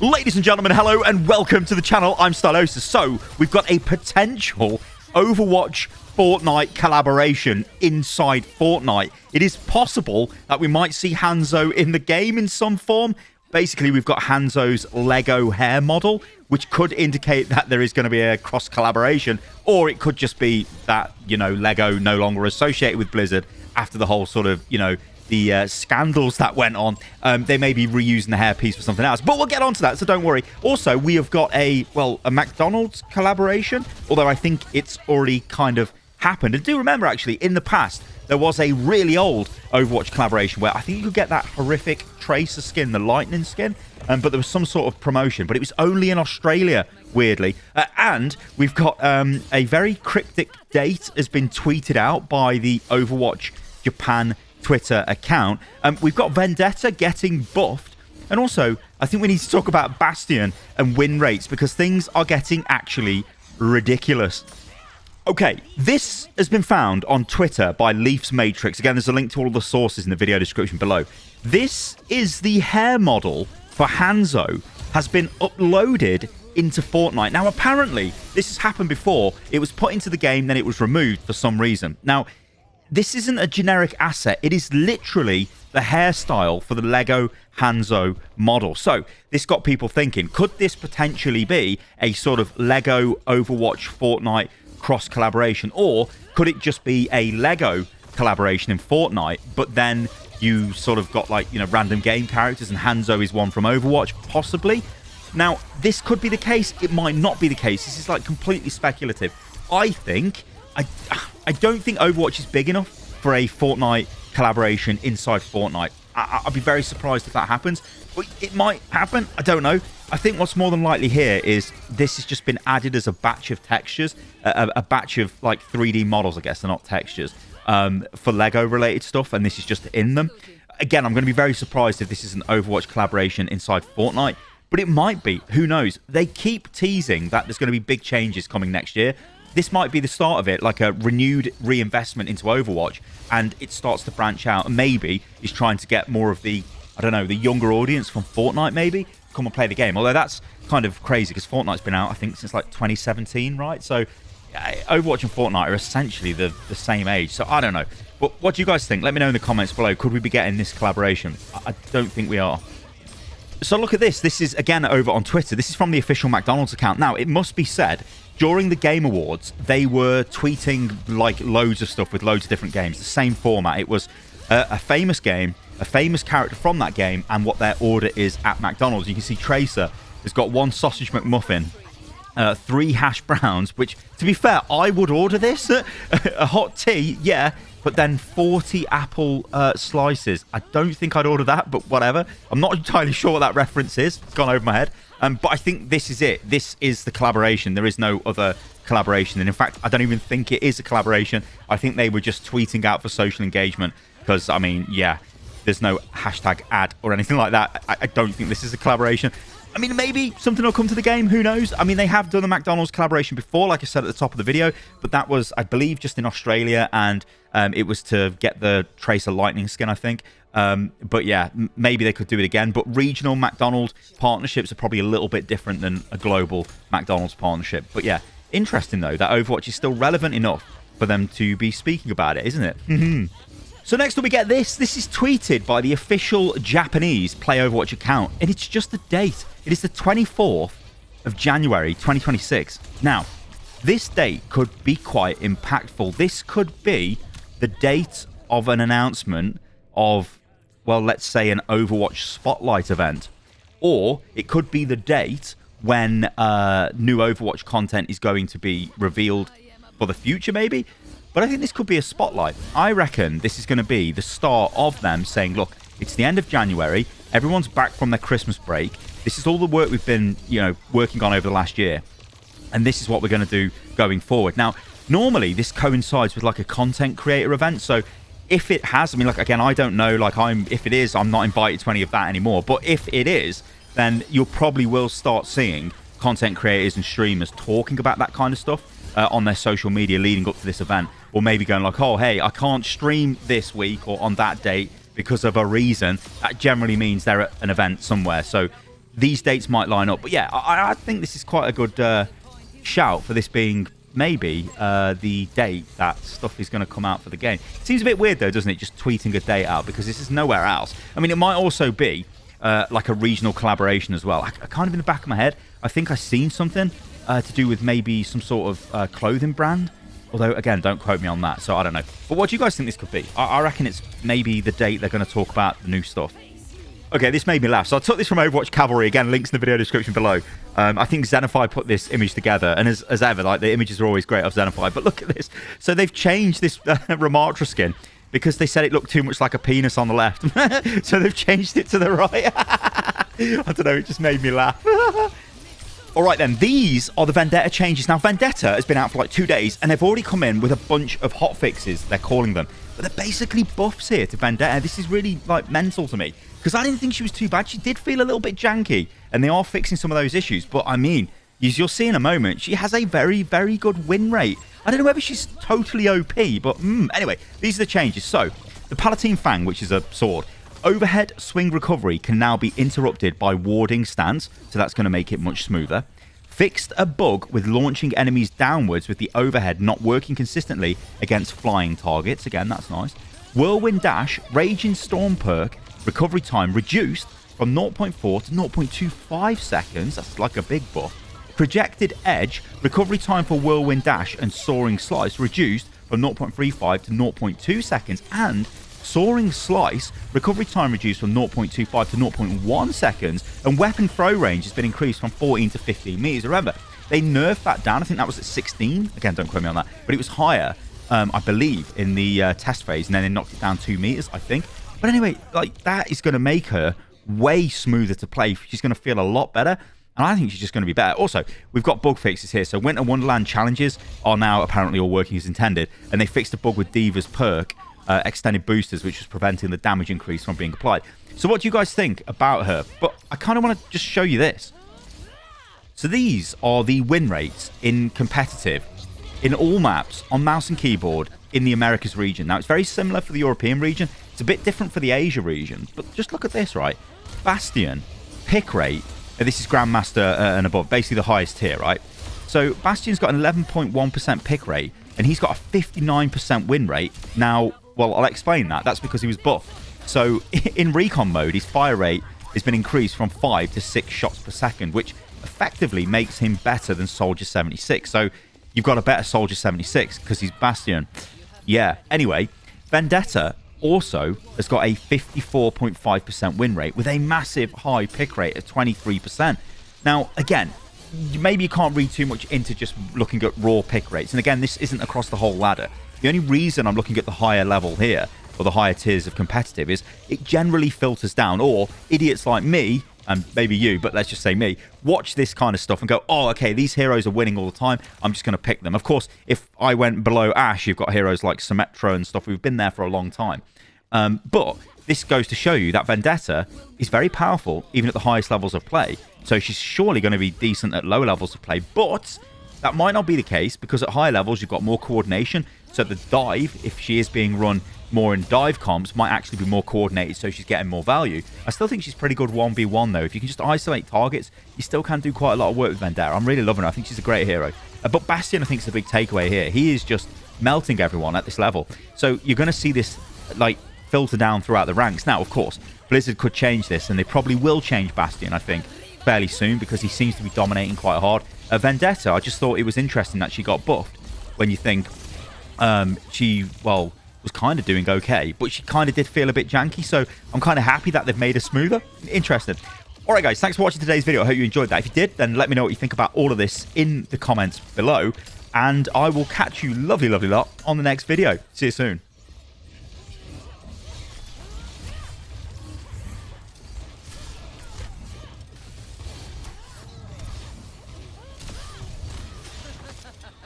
Ladies and gentlemen, hello and welcome to the channel. I'm Stylosa. So, we've got a potential Overwatch Fortnite collaboration inside Fortnite. It is possible that we might see Hanzo in the game in some form. Basically, we've got Hanzo's Lego hair model, which could indicate that there is going to be a cross collaboration, or it could just be that, Lego no longer associated with Blizzard after the whole sort of, the scandals that went on. They may be reusing the hairpiece for something else, but we'll get onto that, so don't worry. Also, we have got a McDonald's collaboration, although I think it's already kind of happened. And do remember, actually, in the past, there was a really old Overwatch collaboration where I think you could get that horrific Tracer skin, the lightning skin, but there was some sort of promotion, but it was only in Australia, weirdly. And we've got a very cryptic date has been tweeted out by the Overwatch Japan Twitter account. We've got Vendetta getting buffed, and also I think we need to talk about Bastion and win rates because things are getting actually ridiculous. Okay, this has been found on Twitter by Leafs Matrix. Again, there's a link to all of the sources in the video description below. This is the hair model for Hanzo has been uploaded into Fortnite. Now, apparently, this has happened before. It was put into the game, then it was removed for some reason. Now, this isn't a generic asset. It is literally the hairstyle for the Lego Hanzo model. So this got people thinking, could this potentially be a sort of Lego Overwatch Fortnite cross collaboration? Or could it just be a Lego collaboration in Fortnite, but then you sort of got random game characters and Hanzo is one from Overwatch, possibly? Now, this could be the case. It might not be the case. This is completely speculative. I don't think Overwatch is big enough for a Fortnite collaboration inside Fortnite. I'd be very surprised if that happens, but it might happen. I don't know. I think what's more than likely here is this has just been added as a batch of textures, a batch of 3D models, I guess they're not textures, for Lego related stuff, and this is just in them. Again, I'm going to be very surprised if this is an Overwatch collaboration inside Fortnite, but it might be. Who knows? They keep teasing that there's going to be big changes coming next year. This might be the start of it, like a renewed reinvestment into Overwatch, and it starts to branch out. And maybe he's trying to get more of the, the younger audience from Fortnite, maybe, come and play the game. Although that's kind of crazy because Fortnite's been out, I think, since 2017, right? So Overwatch and Fortnite are essentially the same age. So I don't know. But what do you guys think? Let me know in the comments below. Could we be getting this collaboration? I don't think we are. So look at this. This is, again, over on Twitter. This is from the official McDonald's account. Now, it must be said, during the Game Awards, they were tweeting loads of stuff with loads of different games. The same format. It was a famous game, a famous character from that game, and what their order is at McDonald's. You can see Tracer has got 1 sausage McMuffin, 3 hash browns, which, to be fair, I would order this. A hot tea, yeah, but then 40 apple slices. I don't think I'd order that, but whatever. I'm not entirely sure what that reference is. It's gone over my head. But I think this is it. This is the collaboration. There is no other collaboration. And in fact, I don't even think it is a collaboration. I think they were just tweeting out for social engagement because, I mean, yeah, there's no hashtag ad or anything like that. I don't think this is a collaboration. I mean, maybe something will come to the game. Who knows? I mean, they have done a McDonald's collaboration before, like I said at the top of the video, but that was, I believe, just in Australia, and it was to get the Tracer lightning skin, I think. But yeah, maybe they could do it again. But regional McDonald's partnerships are probably a little bit different than a global McDonald's partnership. But yeah, interesting, though, that Overwatch is still relevant enough for them to be speaking about it, isn't it? So next up we get this. This is tweeted by the official Japanese Play Overwatch account, and it's just the date. It is the 24th of January, 2026. Now, this date could be quite impactful. This could be the date of an announcement of, well, let's say an Overwatch Spotlight event. Or it could be the date when new Overwatch content is going to be revealed for the future, maybe. But I think this could be a spotlight. I reckon this is going to be the start of them saying, look, it's the end of January. Everyone's back from their Christmas break. This is all the work we've been, working on over the last year. And this is what we're going to do going forward. Now, normally this coincides with a content creator event. So if it has, I mean, again, I don't know, if it is, I'm not invited to any of that anymore. But if it is, then you probably will start seeing content creators and streamers talking about that kind of stuff on their social media leading up to this event. Or maybe going oh, hey, I can't stream this week or on that date because of a reason. That generally means they're at an event somewhere. So these dates might line up. But yeah, I think this is quite a good shout for this being maybe the date that stuff is going to come out for the game. Seems a bit weird though, doesn't it? Just tweeting a date out because this is nowhere else. I mean, it might also be like a regional collaboration as well. I kind of in the back of my head, I think I've seen something to do with maybe some sort of clothing brand. Although, again, don't quote me on that, so I don't know. But what do you guys think this could be? I reckon it's maybe the date they're going to talk about the new stuff. Okay, this made me laugh. So I took this from Overwatch Cavalry. Again, links in the video description below. I think Xenify put this image together. And as ever, like, the images are always great of Xenify. But look at this. So they've changed this Ramattra skin because they said it looked too much like a penis on the left. So they've changed it to the right. I don't know, it just made me laugh. All right, then, these are the Vendetta changes. Now, Vendetta has been out for like 2 days, and they've already come in with a bunch of hot fixes, they're calling them. But they're basically buffs here to Vendetta. This is really, like, mental to me. Because I didn't think she was too bad. She did feel a little bit janky, and they are fixing some of those issues. But, I mean, as you'll see in a moment, she has a very, very good win rate. I don't know whether she's totally OP, but anyway, these are the changes. So, the Palatine Fang, which is a sword. Overhead swing recovery can now be interrupted by warding stance, so that's going to make it much smoother. Fixed a bug with launching enemies downwards with the overhead not working consistently against flying targets. Again, that's nice. Whirlwind Dash, Raging Storm perk, recovery time reduced from 0.4 to 0.25 seconds. That's like a big buff. Projected Edge, recovery time for Whirlwind Dash and Soaring Slice reduced from 0.35 to 0.2 seconds. And Soaring Slice, recovery time reduced from 0.25 to 0.1 seconds, and weapon throw range has been increased from 14 to 15 meters. Remember, they nerfed that down. I think that was at 16. Again, don't quote me on that. But it was higher, I believe, in the test phase, and then they knocked it down 2 meters, I think. But anyway, like, that is going to make her way smoother to play. She's going to feel a lot better, and I think she's just going to be better. Also, we've got bug fixes here. So Winter Wonderland challenges are now apparently all working as intended, and they fixed a bug with Diva's perk, extended boosters, which was preventing the damage increase from being applied. So what do you guys think about her? But I kind of want to just show you this. So these are the win rates in competitive in all maps on mouse and keyboard in the Americas region. Now, it's very similar for the European region. It's a bit different for the Asia region. But just look at this, right? Bastion, pick rate, this is Grandmaster and above, basically the highest tier, right? So Bastion's got an 11.1% pick rate, and he's got a 59% win rate. Now, well, I'll explain that. That's because he was buffed. So in recon mode, his fire rate has been increased from 5 to 6 shots per second, which effectively makes him better than Soldier 76. So you've got a better Soldier 76 because he's Bastion. Yeah. Anyway, Vendetta also has got a 54.5% win rate with a massive high pick rate of 23%. Now, again, maybe you can't read too much into just looking at raw pick rates. And again, this isn't across the whole ladder. The only reason I'm looking at the higher level here, or the higher tiers of competitive, is it generally filters down, or idiots like me, and maybe you, but let's just say me, watch this kind of stuff and go, oh, okay, these heroes are winning all the time, I'm just going to pick them. Of course, if I went below Ash, you've got heroes like Symmetra and stuff who've been there for a long time. But this goes to show you that Vendetta is very powerful, even at the highest levels of play. So she's surely going to be decent at lower levels of play, but that might not be the case, because at higher levels, you've got more coordination. So the dive, if she is being run more in dive comps, might actually be more coordinated, so she's getting more value. I still think she's pretty good 1v1, though. If you can just isolate targets, you still can do quite a lot of work with Vendetta. I'm really loving her. I think she's a great hero. But Bastion, I think, is the big takeaway here. He is just melting everyone at this level. So you're going to see this, like, filter down throughout the ranks. Now, of course, Blizzard could change this, and they probably will change Bastion, I think, fairly soon, because he seems to be dominating quite hard. Vendetta, I just thought it was interesting that she got buffed, when you think she, well, was kind of doing okay, but she kind of did feel a bit janky, so I'm kind of happy that they've made her smoother. Interesting. Alright guys, thanks for watching today's video. I hope you enjoyed that. If you did, then let me know what you think about all of this in the comments below, and I will catch you lovely, lovely lot on the next video. See you soon.